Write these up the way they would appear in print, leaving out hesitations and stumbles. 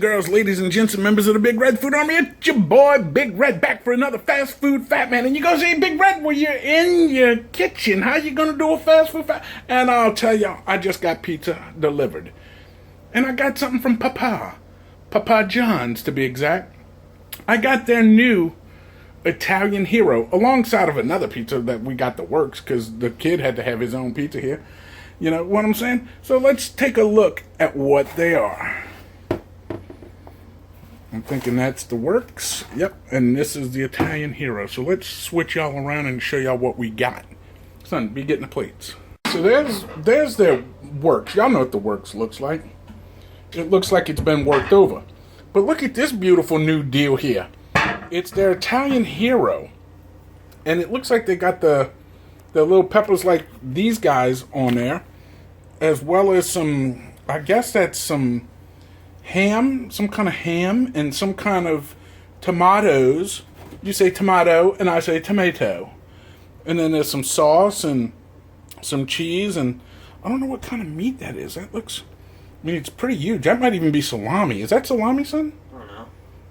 and girls, ladies and gents, and members of the Big Red Food Army, it's your boy Big Red back for another fast food fat man. And you go say, Big Red, well, you're in your kitchen. How you gonna do a fast food fat? And I'll tell y'all, I just got pizza delivered, and I got something from Papa John's to be exact. I got their new Italian Hero alongside of another pizza that we got the works because the kid had to have his own pizza here. You know what I'm saying? So let's take a look at what they are. I'm thinking that's the works. Yep, and this is the Italian Hero. So let's switch y'all around and show y'all what we got. Son, be getting the plates. So there's their works. Y'all know what the works looks like. It looks like it's been worked over. But look at this beautiful new deal here. It's their Italian Hero. And it looks like they got the little peppers like these guys on there, as well as some, I guess that's some ham, some kind of ham, and some kind of tomatoes. You say tomato, and I say tomato. And then there's some sauce and some cheese, and I don't know what kind of meat that is. That looks, I mean, it's pretty huge. That might even be salami. Is that salami, son? I don't know.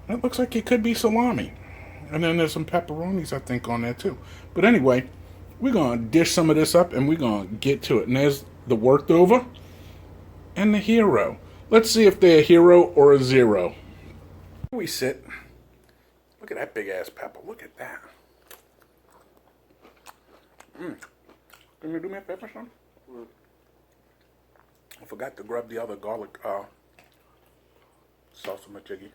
That looks like it could be salami. And then there's some pepperonis, I think, on there, too. But anyway, we're going to dish some of this up, and we're going to get to it. And there's the worked over and the Hero. Let's see if they're a hero or a zero. Here we sit. Look at that big-ass pepper. Look at that. Can you do me a pepper, son? I forgot to grab the other garlic salsa machigi.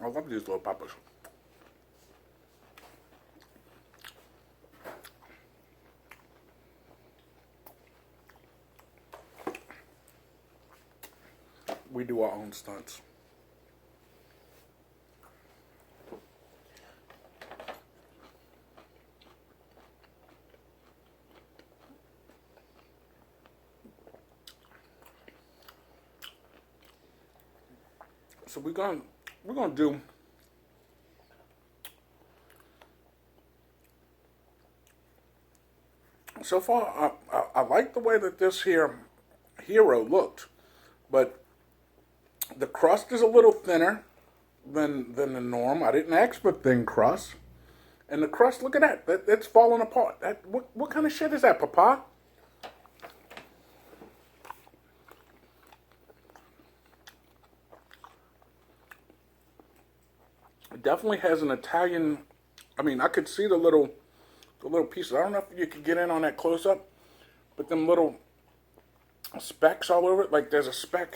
I love these little peppers. We do our own stunts. So we're gonna do so far. I like the way that this here Hero looked, but the crust is a little thinner than the norm. I didn't ask for thin crust, and the crust. Look at that. It's falling apart. What kind of shit is that, Papa? It definitely has an Italian. I mean, I could see the little pieces. I don't know if you could get in on that close up, but them little specks all over it. Like there's a speck.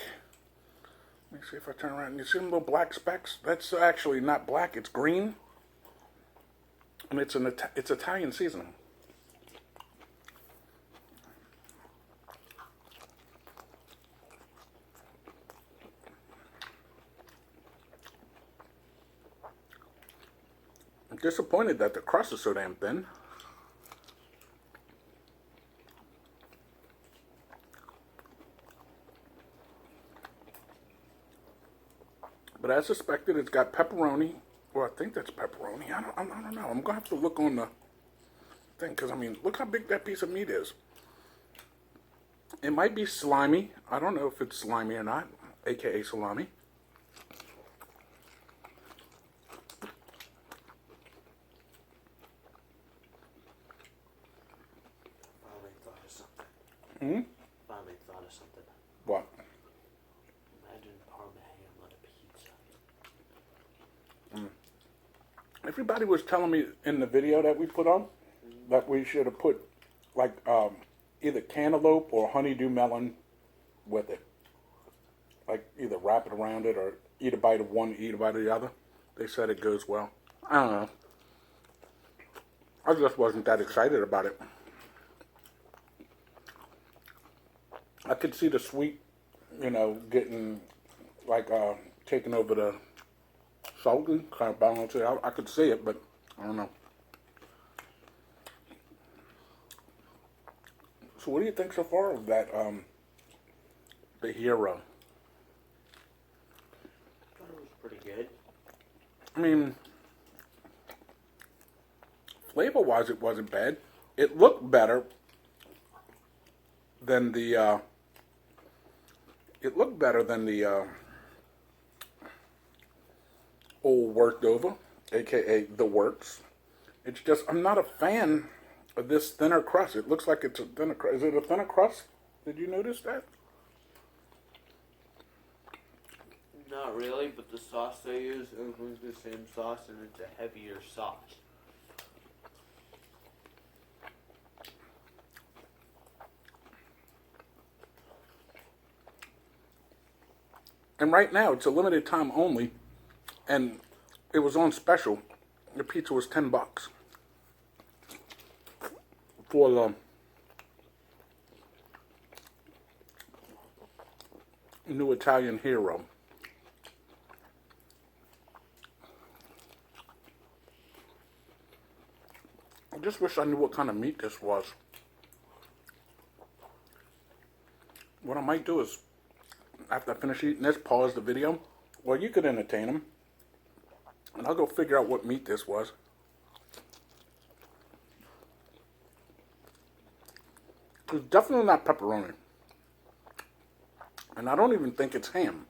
Let me see if I turn around. You see them little black specks? That's actually not black. It's green, and it's Italian seasoning. I'm disappointed that the crust is so damn thin. But as suspected, it's got pepperoni. Well, I think that's pepperoni. I don't know. I'm going to have to look on the thing. Because, I mean, look how big that piece of meat is. It might be slimy. I don't know if it's slimy or not. A.K.A. salami. Finally thought of something. Finally thought of something. What? Imagine Parma ham on a pizza. Everybody was telling me in the video that we put on that we should have put like either cantaloupe or honeydew melon with it. Like either wrap it around it or eat a bite of one, eat a bite of the other. They said it goes well. I don't know. I just wasn't that excited about it. I could see the sweet, getting like taking over the salty, kind of balance it out. I could see it, but I don't know. So what do you think so far of that, the Hero? I thought it was pretty good. I mean, flavor-wise, it wasn't bad. It looked better than the, it looked better than the old worked over, aka the works. It's just, I'm not a fan of this thinner crust. It looks like it's a thinner crust. Is it a thinner crust? Did you notice that? Not really, but the sauce they use includes the same sauce, and it's a heavier sauce. And right now, it's a limited time only, and it was on special. The pizza was $10 for the new Italian hero. I just wish I knew what kind of meat this was. What I might do is, after I finish eating this, pause the video. Well, you could entertain them. And I'll go figure out what meat this was. It's definitely not pepperoni. And I don't even think it's ham.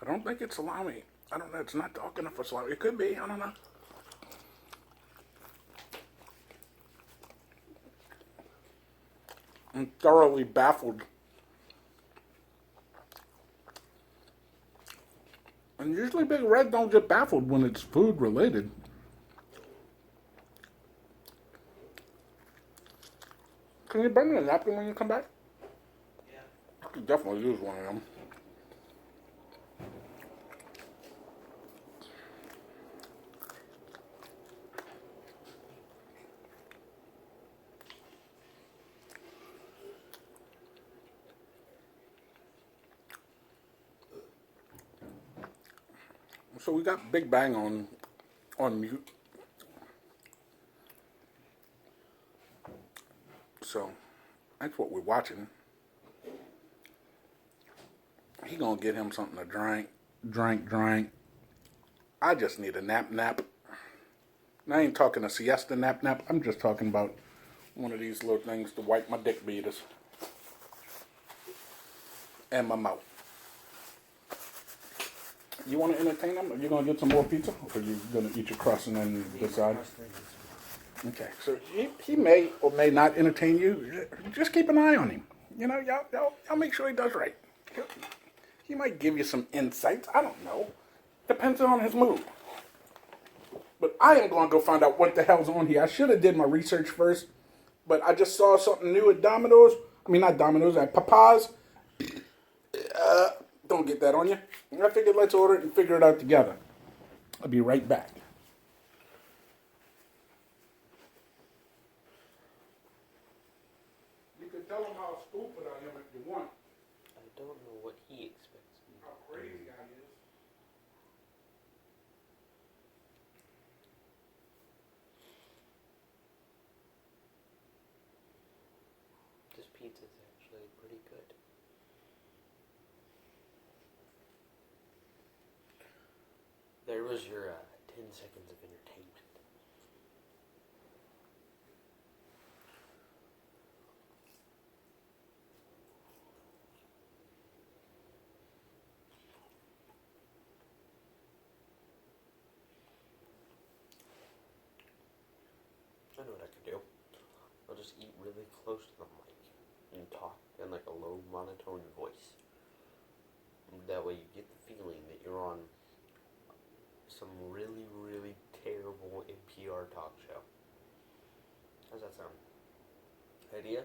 I don't think it's salami. I don't know. It's not dark enough for salami. It could be. I don't know. I'm thoroughly baffled. And usually Big Red don't get baffled when it's food related. Can you bring me a napkin when you come back? Yeah. I could definitely use one of them. So we got Big Bang on mute. So that's what we're watching. He gonna get him something to drink. I just need a nap. And I ain't talking a siesta nap. I'm just talking about one of these little things to wipe my dick beaters and my mouth. You want to entertain him? Are you going to get some more pizza? Or are you going to eat your crust and then decide? Okay, so he may or may not entertain you. Just keep an eye on him. You know, y'all make sure he does right. He might give you some insights. I don't know. Depends on his mood. But I am going to go find out what the hell's on here. I should have did my research first. But I just saw something new at Domino's. I mean, not Domino's, at Papa's. Don't get that on you. I figured let's order it and figure it out together. I'll be right back. You can tell him how stupid I am if you want. I don't know what he expects me How crazy I is. This pizza's actually pretty good. There was your 10 seconds of entertainment. I know what I could do. I'll just eat really close to the mic and talk in like a low monotone voice. That way you get the feeling that you're on some really, really terrible NPR talk show. How's that sound? Idea?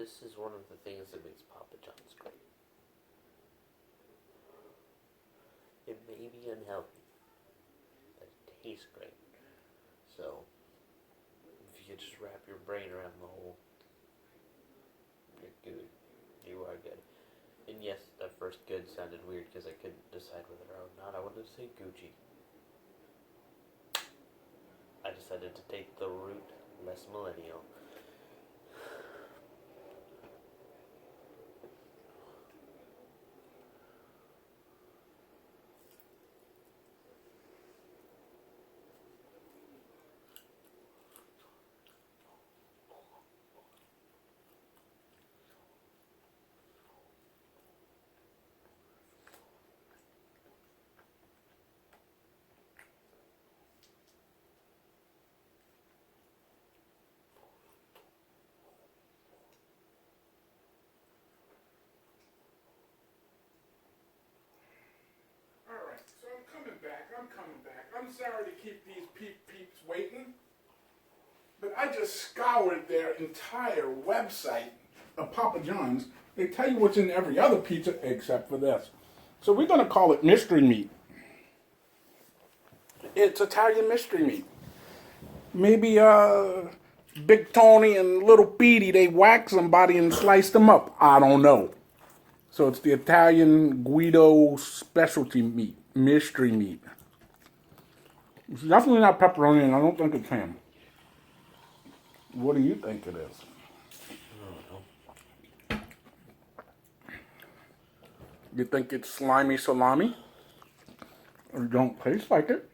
this is one of the things that makes Papa John's great. It may be unhealthy, but it tastes great. So, if you just wrap your brain around the whole, you're good. You are good. And yes, that first good sounded weird because I couldn't decide whether or not I wanted to say Gucci. I decided to take the route less millennial. Alright, so I'm coming back. I'm sorry to keep these peeps waiting. But I just scoured their entire website of Papa John's. They tell you what's in every other pizza except for this. So we're going to call it mystery meat. It's Italian mystery meat. Maybe Big Tony and Little Petey, they whack somebody and slice them up. I don't know. So it's the Italian Guido specialty meat, mystery meat. It's definitely not pepperoni, and I don't think it's ham. What do you think it is? I don't know. You think it's slimy salami? Or don't taste like it?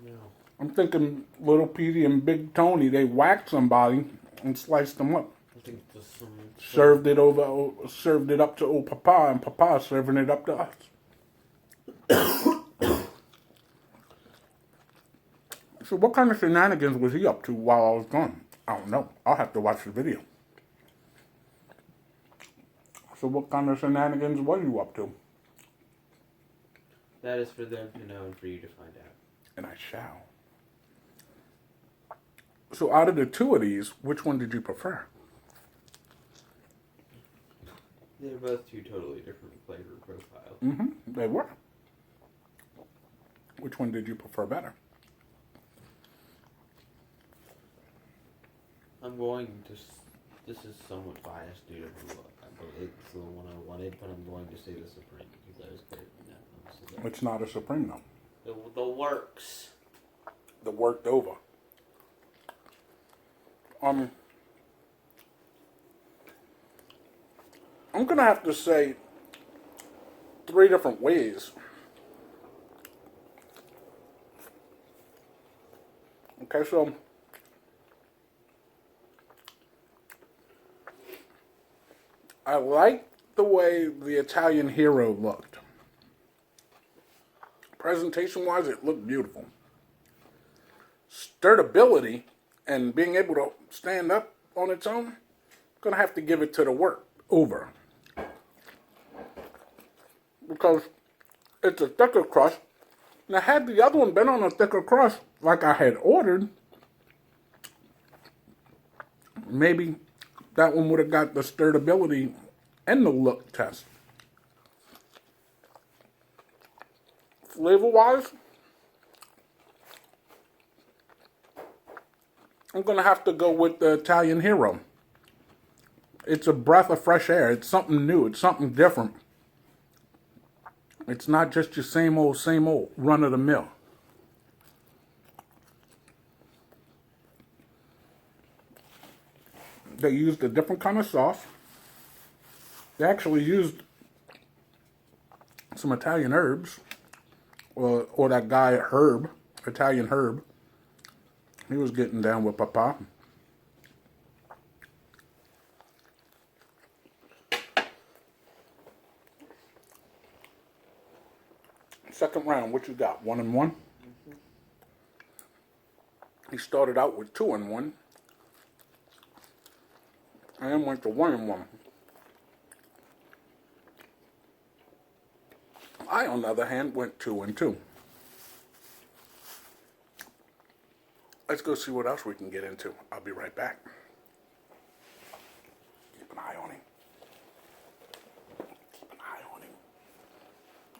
No. I'm thinking Little Petey and Big Tony, they whacked somebody and sliced them up. I think there's some... Served it up to old Papa, and Papa serving it up to us. So what kind of shenanigans was he up to while I was gone? I don't know. I'll have to watch the video. So what kind of shenanigans was you up to? That is for them to know and for you to find out. And I shall. So out of the two of these, which one did you prefer? They're both two totally different flavor profiles. Mm-hmm. They were. Which one did you prefer better? I'm going to... This is somewhat biased due to who it's the one I wanted, but I'm going to say the Supreme because that was great. No, It's not a Supreme, though. the works. The worked over. I'm gonna have to say 3 different ways. Okay, so I like the way the Italian hero looked. Presentation-wise, it looked beautiful. Sturability and being able to stand up on its own, gonna have to give it to the work over. Because it's a thicker crust. Now, had the other one been on a thicker crust, like I had ordered, maybe that one would have got the sturability and the look test. Flavor-wise, I'm going to have to go with the Italian hero. It's a breath of fresh air. It's something new. It's something different. It's not just your same old run-of-the-mill. They used a different kind of sauce. They actually used some Italian herbs. Or that guy Herb, Italian Herb. He was getting down with Papa. Second round, what you got? 1 and 1? Mm-hmm. He started out with 2 and 1. And then went to 1 and 1. I, on the other hand, went 2 and 2. Let's go see what else we can get into. I'll be right back. Keep an eye eye on him. Keep an eye on him.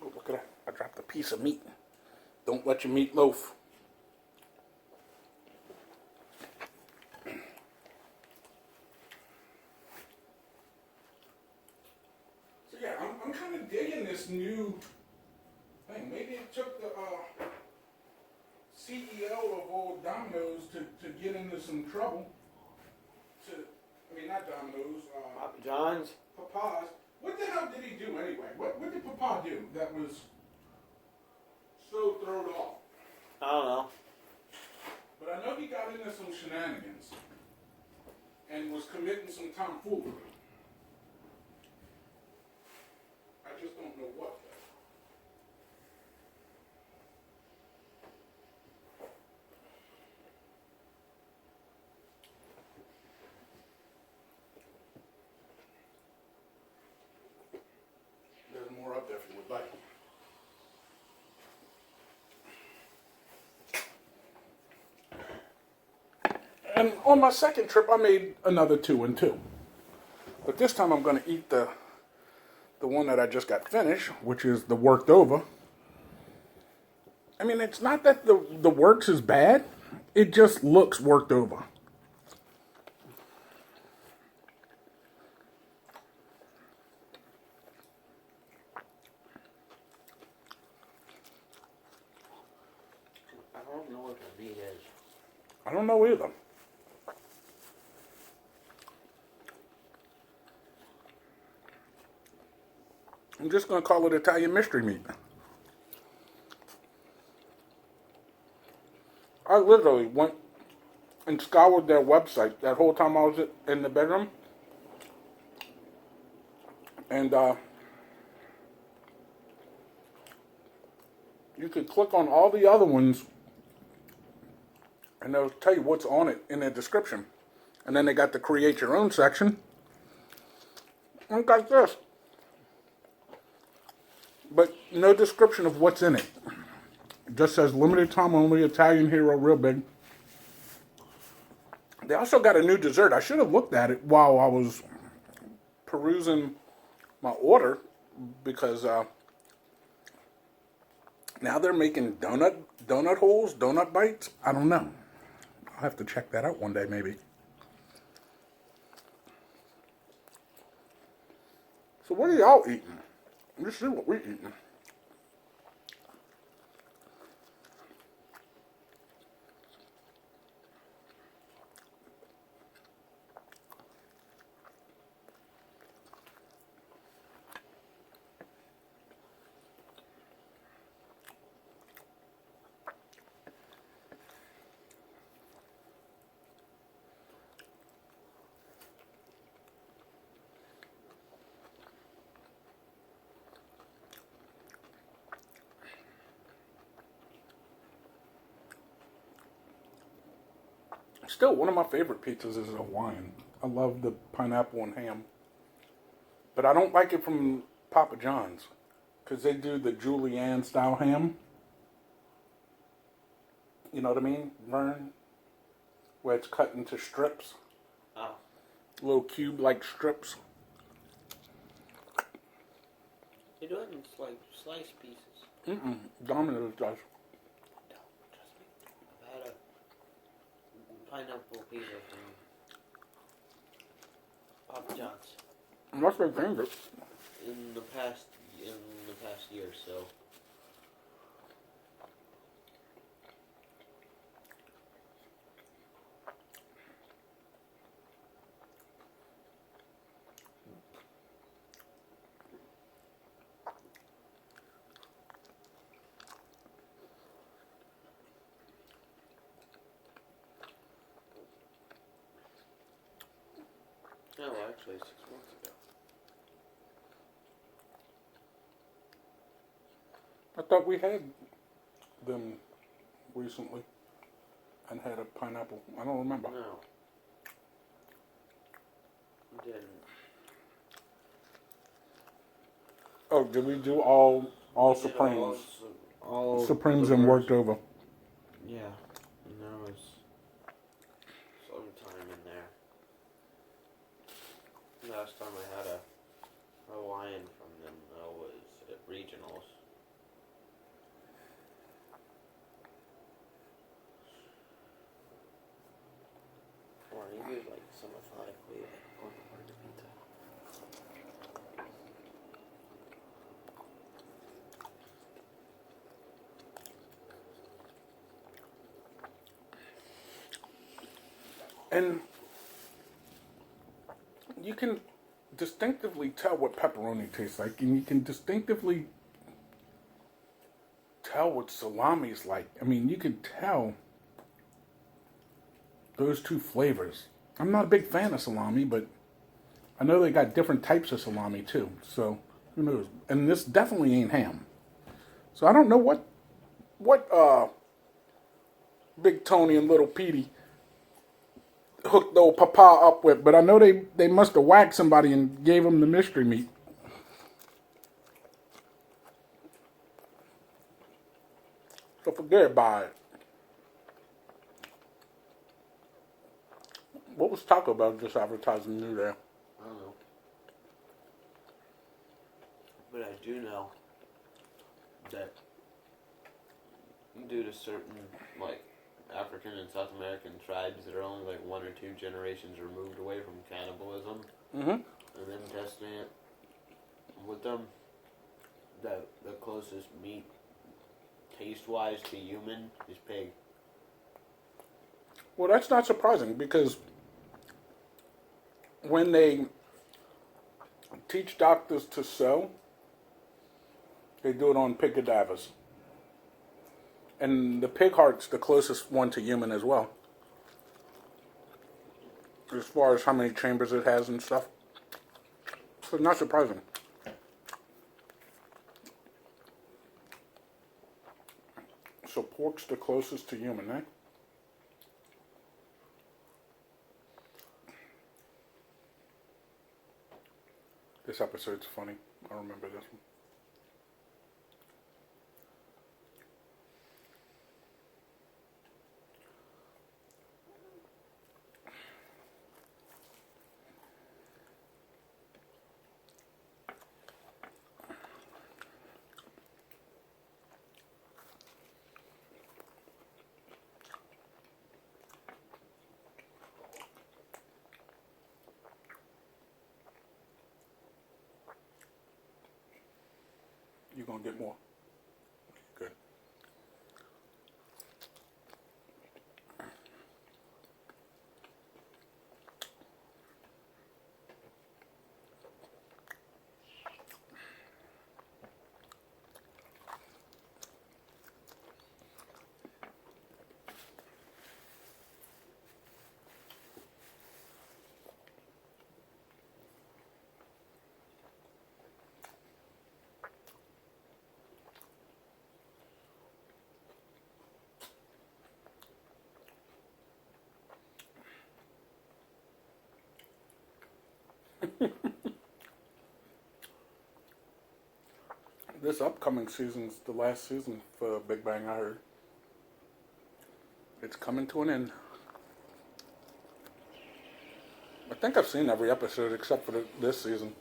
Oh, look at that. I dropped a piece of meat. Don't let your meat loaf. So yeah, I'm kind of digging this new thing. Maybe it took the CEO of old Domino's to get into some trouble. I mean, not Domino's. Papa John's. Papa's. What the hell did he do anyway? What did Papa do that was so thrown off? I don't know. But I know he got into some shenanigans and was committing some tomfoolery. I just don't know what. There's more up there if you would like. And on my second trip, I made another 2 and 2. But this time I'm going to eat the one that I just got finished, which is the worked over. I mean, it's not that the works is bad. It just looks worked over. I don't know what the meat is. I don't know either. I'm just going to call it Italian mystery meat. I literally went and scoured their website that whole time I was in the bedroom. And you could click on all the other ones and they'll tell you what's on it in the description. And then they got the create your own section. And got this. But no description of what's in it. It just says limited time only, Italian hero, real big. They also got a new dessert. I should have looked at it while I was perusing my order because now they're making donut holes, donut bites. I don't know. I'll have to check that out one day maybe. So what are y'all eating? Let's see what we're eating. Still, one of my favorite pizzas is Hawaiian. I love the pineapple and ham. But I don't like it from Papa John's. Because they do the julienne style ham. You know what I mean, Vern? Where it's cut into strips. Oh. Little cube-like strips. They do it in like slice pieces. Domino's does. Trust me. I've had a pineapple pizza from Papa John's That's my favorite. in the past year or so. No, actually 6 months ago. I thought we had them recently and had a pineapple. I don't remember. No. We didn't. Oh, did we do all We did Supremes? all Supremes the and worked versions. over. Yeah. And there was some time in there. Last time I had a Hawaiian from them was at regionals. Or you like some methodically like on the part of the pizza. And you can distinctively tell what pepperoni tastes like, and you can distinctively tell what salami is like. I mean, you can tell those two flavors. I'm not a big fan of salami, but I know they got different types of salami too. So who knows? And this definitely ain't ham. So I don't know what Big Tony and Little Petey hooked old Papa up with, but I know they must have whacked somebody and gave him the mystery meat. So forget about it. What was Taco Bell just advertising new there? I don't know. But I do know that due to certain, like, African and South American tribes that are only like 1 or 2 generations removed away from cannibalism, and them testing it with them, the closest meat taste-wise to human is pig. Well, that's not surprising because when they teach doctors to sew, they do it on pig cadavers. And the pig heart's the closest one to human as well, as far as how many chambers it has and stuff. So it's not surprising. So pork's the closest to human, eh? This episode's funny. I remember this one. You gonna get more? Good. This upcoming season's the last season for Big Bang, I heard. It's coming to an end. I think I've seen every episode except for this season.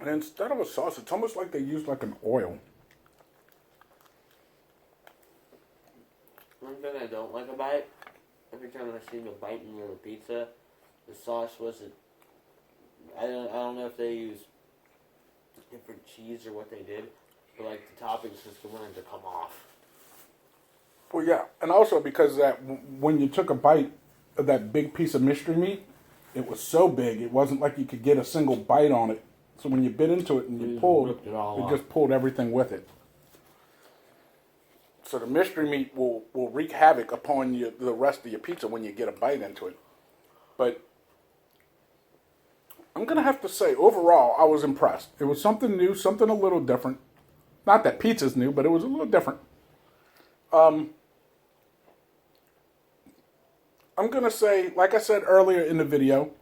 And instead of a sauce, it's almost like they use like an oil. One thing I don't like about it, every time I seen a bite into the pizza, the sauce wasn't. I don't know if they use different cheese or what they did, but like the toppings just wanted to come off. Well, yeah, and also because that when you took a bite of that big piece of mystery meat, it was so big, it wasn't like you could get a single bite on it. So when you bit into it and you pulled, it just pulled everything with it. So the mystery meat will wreak havoc upon the rest of your pizza when you get a bite into it. But I'm going to have to say, overall, I was impressed. It was something new, something a little different. Not that pizza's new, but it was a little different. I'm going to say, like I said earlier in the video,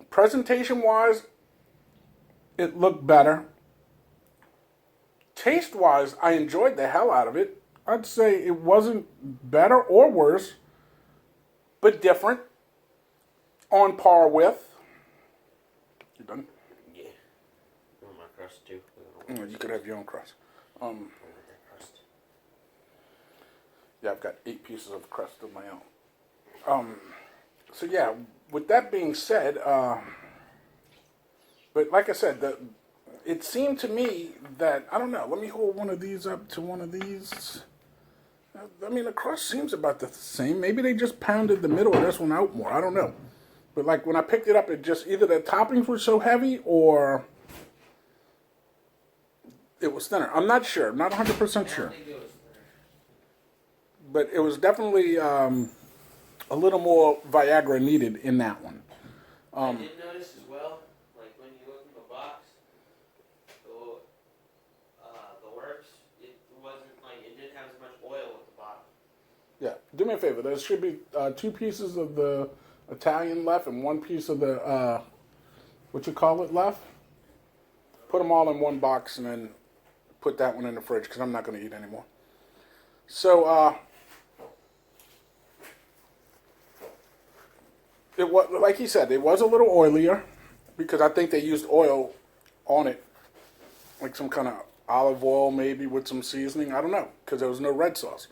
presentation-wise, it looked better. Taste-wise, I enjoyed the hell out of it. I'd say it wasn't better or worse, but different. On par with. You done? Yeah. I want my crust too. You could have your own crust. Yeah, I've got 8 pieces of crust of my own. So yeah, with that being said, but like I said, it seemed to me that, I don't know, let me hold one of these up to one of these. I mean, the crust seems about the same. Maybe they just pounded the middle of this one out more. I don't know. But like when I picked it up, it just, either the toppings were so heavy or it was thinner. I'm not sure. I'm not 100% sure. But it was definitely a little more Viagra needed in that one. I did notice as well, like when you look in the box, the works, it wasn't like, it didn't have as much oil at the bottom. Yeah, do me a favor. There should be 2 pieces of the Italian left and 1 piece of the, left. Put them all in one box and then put that one in the fridge because I'm not going to eat anymore. So, it was, like he said, it was a little oilier because I think they used oil on it, like some kind of olive oil maybe with some seasoning. I don't know because there was no red sauce.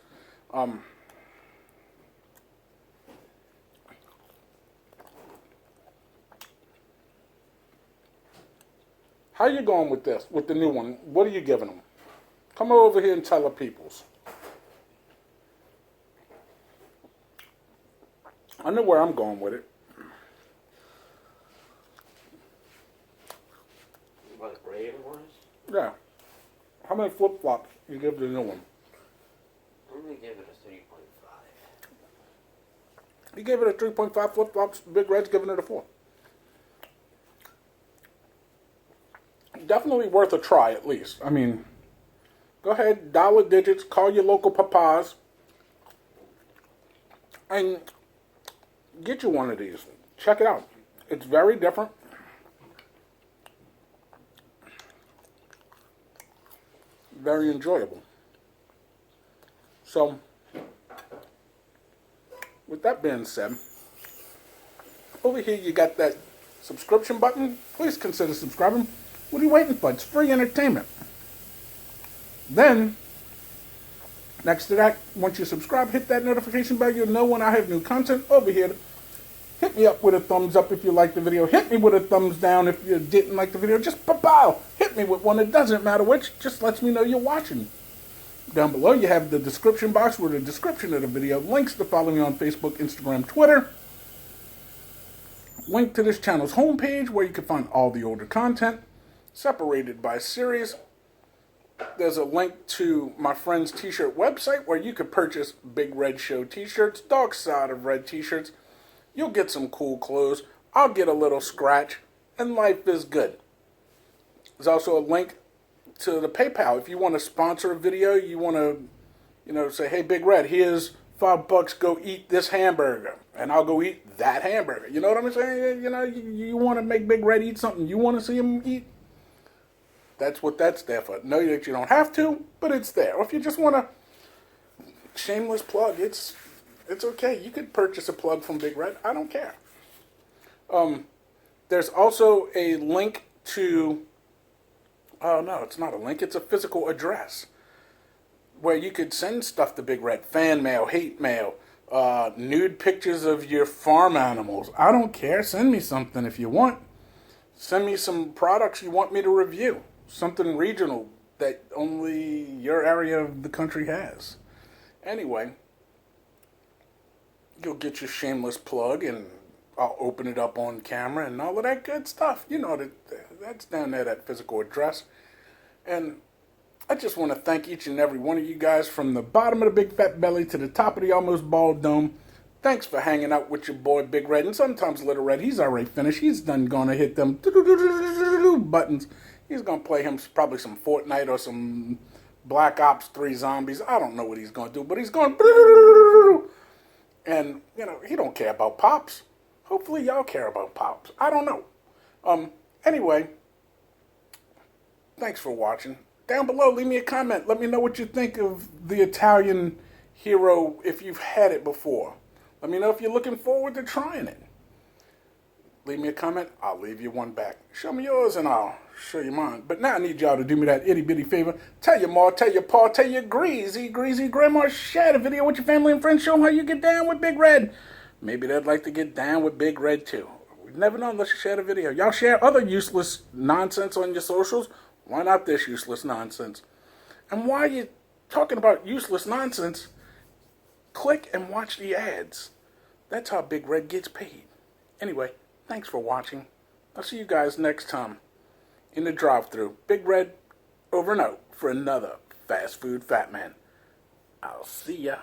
How you going with this, with the new one? What are you giving them? Come over here and tell the peoples. I know where I'm going with it. What, gravy wise? Yeah. How many flip-flops you give the new one? I'm going to give it a 3.5. He gave it a 3.5 flip-flops. Big Red's giving it a 4. Definitely worth a try, at least. I mean, go ahead, dollar digits, call your local papas, and get you one of these. Check it out. It's very different. Very enjoyable. So, with that being said, over here you got that subscription button. Please consider subscribing. What are you waiting for? It's free entertainment. Then, next to that, once you subscribe, hit that notification bell. You'll know when I have new content over here. Hit me up with a thumbs up if you liked the video. Hit me with a thumbs down if you didn't like the video. Just pow! Hit me with one. It doesn't matter which. Just lets me know you're watching. Down below, you have the description box with a description of the video. Links to follow me on Facebook, Instagram, Twitter. Link to this channel's homepage where you can find all the older content. Separated by series. There's a link to my friend's t-shirt website where you can purchase Big Red Show t-shirts, Dark Side of Red t-shirts. You'll get some cool clothes. I'll get a little scratch, and life is good. There's also a link to the PayPal. If you want to sponsor a video, you want to, say, hey, Big Red, here's $5, go eat this hamburger, and I'll go eat that hamburger. You know what I'm saying? You want to make Big Red eat something you want to see him eat? That's what that's there for. Know that you don't have to, but it's there. Or if you just want a shameless plug, it's okay. You could purchase a plug from Big Red. I don't care. There's also a link to, oh no, it's not a link. It's a physical address where you could send stuff to Big Red. Fan mail, hate mail, nude pictures of your farm animals. I don't care. Send me something if you want. Send me some products you want me to review. Something regional that only your area of the country has. Anyway, you'll get your shameless plug and I'll open it up on camera and all of that good stuff. You know that's down there, that physical address. And I just want to thank each and every one of you guys from the bottom of the big fat belly to the top of the almost bald dome. Thanks for hanging out with your boy Big Red, and sometimes Little Red. He's already finished. He's done gonna hit them buttons. He's gonna play him probably some Fortnite or some Black Ops 3 zombies. I don't know what he's gonna do, but he's going and he don't care about Pops. Hopefully y'all care about Pops. I don't know. Anyway, thanks for watching. Down below, leave me a comment. Let me know what you think of the Italian hero if you've had it before. Let me know if you're looking forward to trying it. Leave me a comment. I'll leave you one back. Show me yours and I'll show you mine. But now I need y'all to do me that itty bitty favor. Tell your ma, tell your pa, tell your greasy grandma. Share the video with your family and friends. Show them how you get down with Big Red. Maybe they'd like to get down with Big Red too. We never know unless you share the video. Y'all share other useless nonsense on your socials. Why not this useless nonsense? And while you're talking about useless nonsense, click and watch the ads. That's how Big Red gets paid. Anyway, thanks for watching. I'll see you guys next time in the drive-thru. Big Red over and out for another Fast Food Fat Man. I'll see ya.